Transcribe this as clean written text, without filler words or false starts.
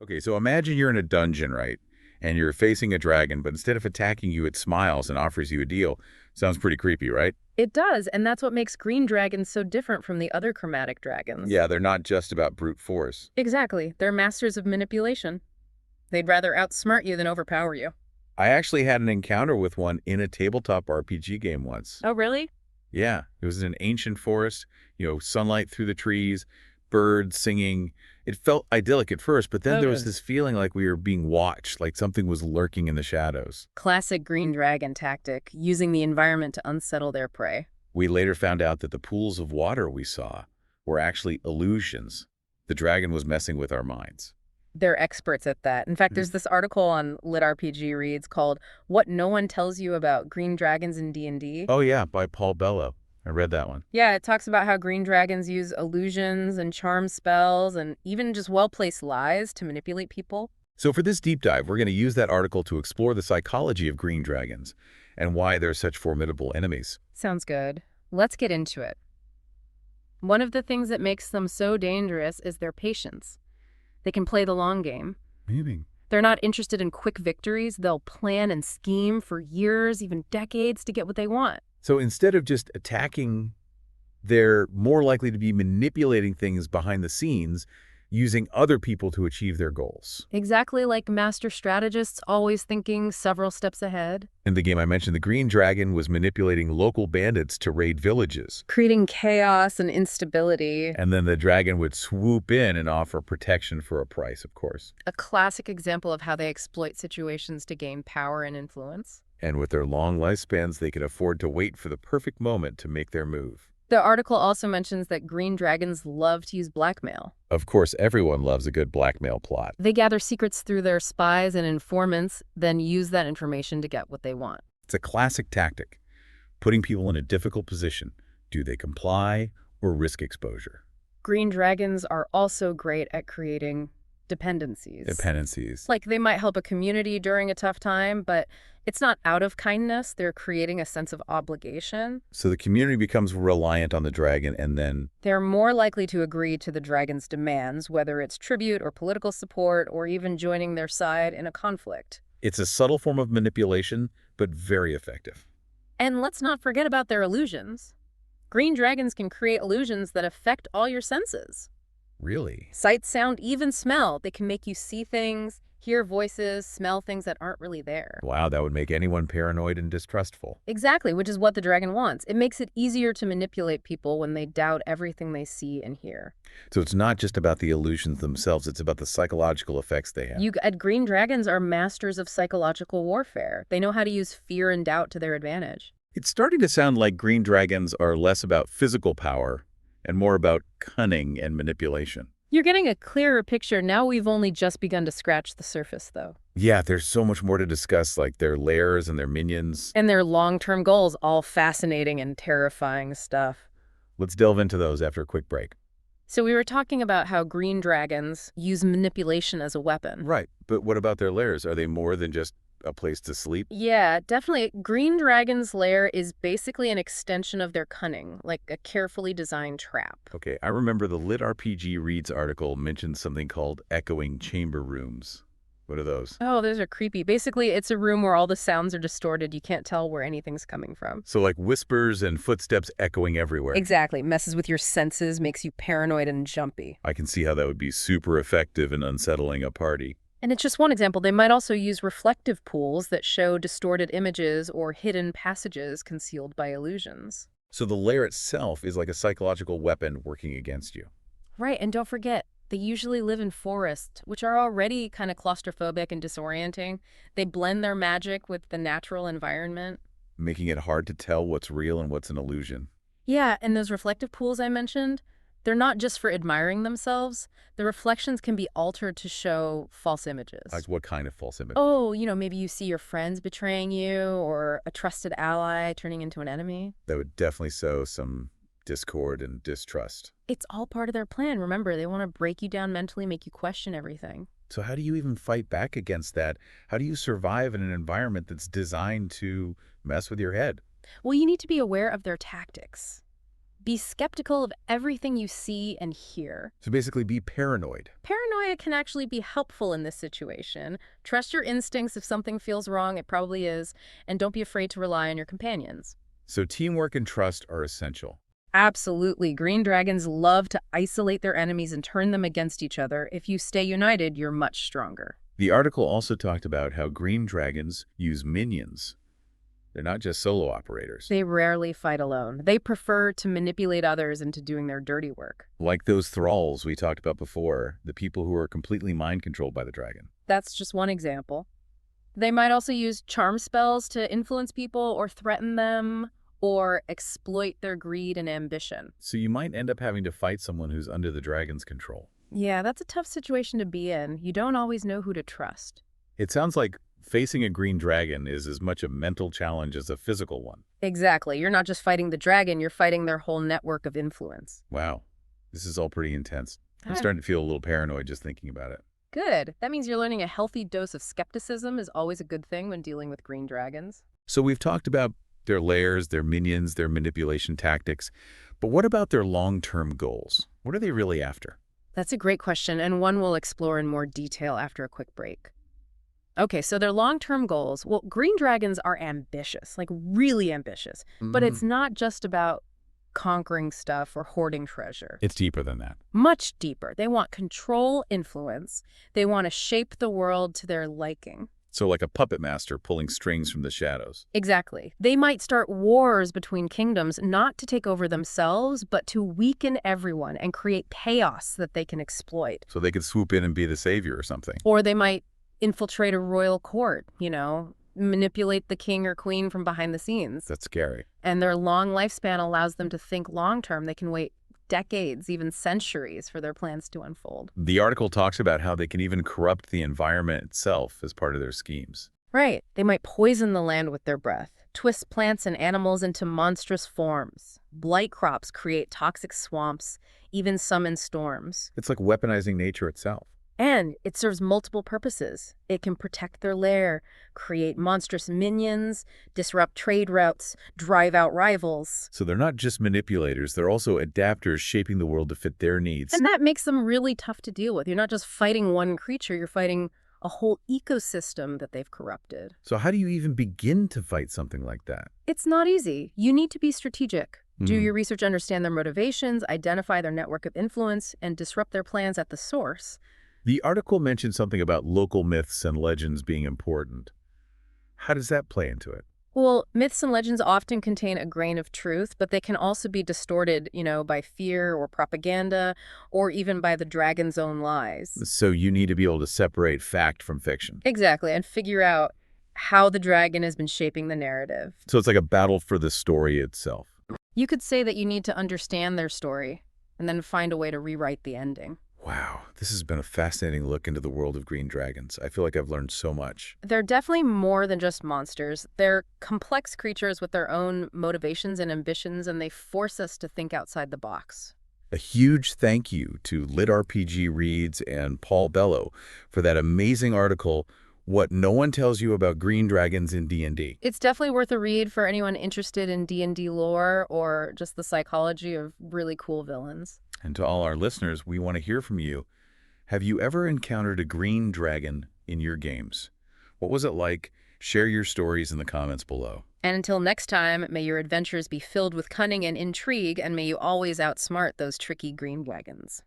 Okay, so imagine you're in a dungeon, right? And you're facing a dragon, but instead of attacking you, it smiles and offers you a deal. Sounds pretty creepy, right? It does, and that's what makes green dragons so different from the other chromatic dragons. Yeah, they're not just about brute force. Exactly. They're masters of manipulation. They'd rather outsmart you than overpower you. I actually had an encounter with one in a tabletop RPG game once. Oh, really? Yeah, it was in an ancient forest, sunlight through the trees, birds singing. It felt idyllic at first, but then there was Okay. this feeling like we were being watched, like something was lurking in the shadows. Classic green dragon tactic, using the environment to unsettle their prey. We later found out that the pools of water we saw were actually illusions. The dragon was messing with our minds. They're experts at that. In fact, Mhm. there's this article on LitRPG Reads called What No One Tells You About Green Dragons in D&D. Oh yeah, by Paul Bello. I read that one. Yeah, it talks about how green dragons use illusions and charm spells and even just well-placed lies to manipulate people. So for this deep dive, we're going to use that article to explore the psychology of green dragons and why they're such formidable enemies. Sounds good. Let's get into it. One of the things that makes them so dangerous is their patience. They can play the long game. Maybe. They're not interested in quick victories. They'll plan and scheme for years, even decades, to get what they want. So instead of just attacking, they're more likely to be manipulating things behind the scenes, using other people to achieve their goals. Exactly like master strategists, always thinking several steps ahead. In the game I mentioned, the Green Dragon was manipulating local bandits to raid villages. Creating chaos and instability. And then the dragon would swoop in and offer protection for a price, of course. A classic example of how they exploit situations to gain power and influence. And with their long lifespans, they could afford to wait for the perfect moment to make their move. The article also mentions that green dragons love to use blackmail. Of course, everyone loves a good blackmail plot. They gather secrets through their spies and informants, then use that information to get what they want. It's a classic tactic, putting people in a difficult position. Do they comply or risk exposure? Green dragons are also great at creating dependencies. Dependencies. Like they might help a community during a tough time, but it's not out of kindness. They're creating a sense of obligation. So the community becomes reliant on the dragon and then, They're more likely to agree to the dragon's demands, whether it's tribute or political support or even joining their side in a conflict. it's a subtle form of manipulation, but very effective. And let's not forget about their illusions. Green dragons can create illusions that affect all your senses. Really? Sight, sound, even smell. They can make you see things, hear voices, smell things that aren't really there. Wow, that would make anyone paranoid and distrustful. Exactly, which is what the dragon wants. It makes it easier to manipulate people when they doubt everything they see and hear. So it's not just about the illusions themselves, it's about the psychological effects they have. Green dragons are masters of psychological warfare. They know how to use fear and doubt to their advantage. It's starting to sound like green dragons are less about physical power and more about cunning and manipulation. You're getting a clearer picture. Now we've only just begun to scratch the surface, though. Yeah, there's so much more to discuss, like their lairs and their minions. And their long-term goals, all fascinating and terrifying stuff. Let's delve into those after a quick break. So we were talking about how green dragons use manipulation as a weapon. Right, but what about their lairs? Are they more than just a place to sleep? Yeah, definitely. Green dragon's lair is basically an extension of their cunning, like a carefully designed trap. Okay, I remember the LitRPG Reads article mentioned something called echoing chamber rooms. What are those? Oh, those are creepy. Basically, it's a room where all the sounds are distorted. You can't tell where anything's coming from. So like whispers and footsteps echoing everywhere. Exactly. Messes with your senses, makes you paranoid and jumpy. I can see how that would be super effective in unsettling a party. And it's just one example. They might also use reflective pools that show distorted images or hidden passages concealed by illusions. So the lair itself is like a psychological weapon working against you. Right, and don't forget, they usually live in forests, which are already kind of claustrophobic and disorienting. They blend their magic with the natural environment. Making it hard to tell what's real and what's an illusion. Yeah, and those reflective pools I mentioned, they're not just for admiring themselves. The reflections can be altered to show false images. Like what kind of false image? Oh, maybe you see your friends betraying you or a trusted ally turning into an enemy. That would definitely sow some discord and distrust. It's all part of their plan. Remember, they want to break you down mentally, make you question everything. So how do you even fight back against that? How do you survive in an environment that's designed to mess with your head? Well, you need to be aware of their tactics. Be skeptical of everything you see and hear. So basically be paranoid. Paranoia can actually be helpful in this situation. Trust your instincts. If something feels wrong, it probably is, and don't be afraid to rely on your companions. So teamwork and trust are essential. Absolutely. Green dragons love to isolate their enemies and turn them against each other. If you stay united, you're much stronger. The article also talked about how green dragons use minions. They're not just solo operators. They rarely fight alone. They prefer to manipulate others into doing their dirty work. Like those thralls we talked about before, the people who are completely mind-controlled by the dragon. That's just one example. They might also use charm spells to influence people or threaten them or exploit their greed and ambition. So you might end up having to fight someone who's under the dragon's control. Yeah, that's a tough situation to be in. You don't always know who to trust. It sounds like facing a green dragon is as much a mental challenge as a physical one. Exactly. You're not just fighting the dragon, you're fighting their whole network of influence. Wow, this is all pretty intense. I'm Ah. starting to feel a little paranoid just thinking about it. Good. That means you're learning a healthy dose of skepticism is always a good thing when dealing with green dragons. So we've talked about their lairs, their minions, their manipulation tactics, but what about their long-term goals? What are they really after? That's a great question, and one we'll explore in more detail after a quick break. Okay, so their long-term goals. Well, green dragons are ambitious, like really ambitious. But it's not just about conquering stuff or hoarding treasure. It's deeper than that. Much deeper. They want control, influence. They want to shape the world to their liking. So like a puppet master pulling strings from the shadows. Exactly. They might start wars between kingdoms, not to take over themselves, but to weaken everyone and create chaos that they can exploit. So they could swoop in and be the savior or something. Or they might infiltrate a royal court, manipulate the king or queen from behind the scenes. That's scary. And their long lifespan allows them to think long-term. They can wait decades, even centuries, for their plans to unfold. The article talks about how they can even corrupt the environment itself as part of their schemes. Right. They might poison the land with their breath, twist plants and animals into monstrous forms. Blight crops create toxic swamps, even summon storms. It's like weaponizing nature itself. And it serves multiple purposes. It can protect their lair, create monstrous minions, disrupt trade routes, drive out rivals. So they're not just manipulators, they're also adapters shaping the world to fit their needs. And that makes them really tough to deal with. You're not just fighting one creature, you're fighting a whole ecosystem that they've corrupted. So how do you even begin to fight something like that? It's not easy. You need to be strategic. Do your research, understand their motivations, identify their network of influence, and disrupt their plans at the source. The article mentioned something about local myths and legends being important. How does that play into it? Well, myths and legends often contain a grain of truth, but they can also be distorted, by fear or propaganda, or even by the dragon's own lies. So you need to be able to separate fact from fiction. Exactly, and figure out how the dragon has been shaping the narrative. So it's like a battle for the story itself. You could say that you need to understand their story, and then find a way to rewrite the ending. Wow, this has been a fascinating look into the world of green dragons. I feel like I've learned so much. They're definitely more than just monsters. They're complex creatures with their own motivations and ambitions, and they force us to think outside the box. A huge thank you to LitRPG Reads and Paul Bello for that amazing article, What No One Tells You About Green Dragons in D&D. It's definitely worth a read for anyone interested in D&D lore or just the psychology of really cool villains. And to all our listeners, we want to hear from you. Have you ever encountered a green dragon in your games? What was it like? Share your stories in the comments below. And until next time, may your adventures be filled with cunning and intrigue, and may you always outsmart those tricky green dragons.